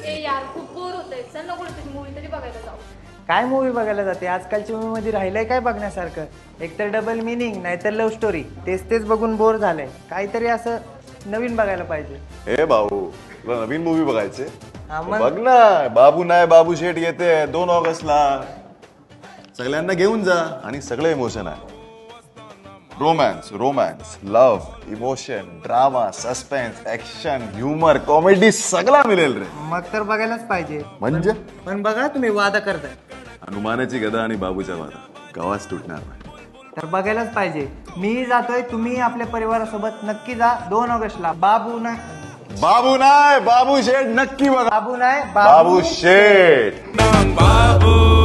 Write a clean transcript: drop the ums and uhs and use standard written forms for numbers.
ए यार खूप बोर होतंय, चल नको मूवी तरी बघायला जाऊ. काय मूवी बघायला जाते? आजकालच्या मूवी मध्ये राहिलंय काय बघण्यासारखं? एकतर डबल मिनिंग नाहीतर लव्ह स्टोरी. तेच तेच बघून बोर झालंय. काहीतरी असं नवीन बघायला पाहिजे. हे भाऊ, तुला नवीन मूवी बघायचे? हा मग बघ ना, बाबू नाही बाबू शेठ येते 2 ऑगस्टला. सगळ्यांना घेऊन जा आणि सगळे इमोशन आहे. Romance, love, emotion, drama, suspense, action, humour, comedy सगळा मिळेल रे. मग तर बघायलाच पाहिजे. म्हणजे पण बघा तुम्ही वादा करताय. हनुमानाची गदा आणि बाबूच्या वादा कवाच तुटणार नाही. तर बघायलाच पाहिजे. मी जातोय, तुम्ही आपल्या परिवारासोबत नक्की जा 2 ऑगस्टला. बाबू नाही बाबू शेठ नक्की बघा. बाबू नाही बाबू शेठ. बाबू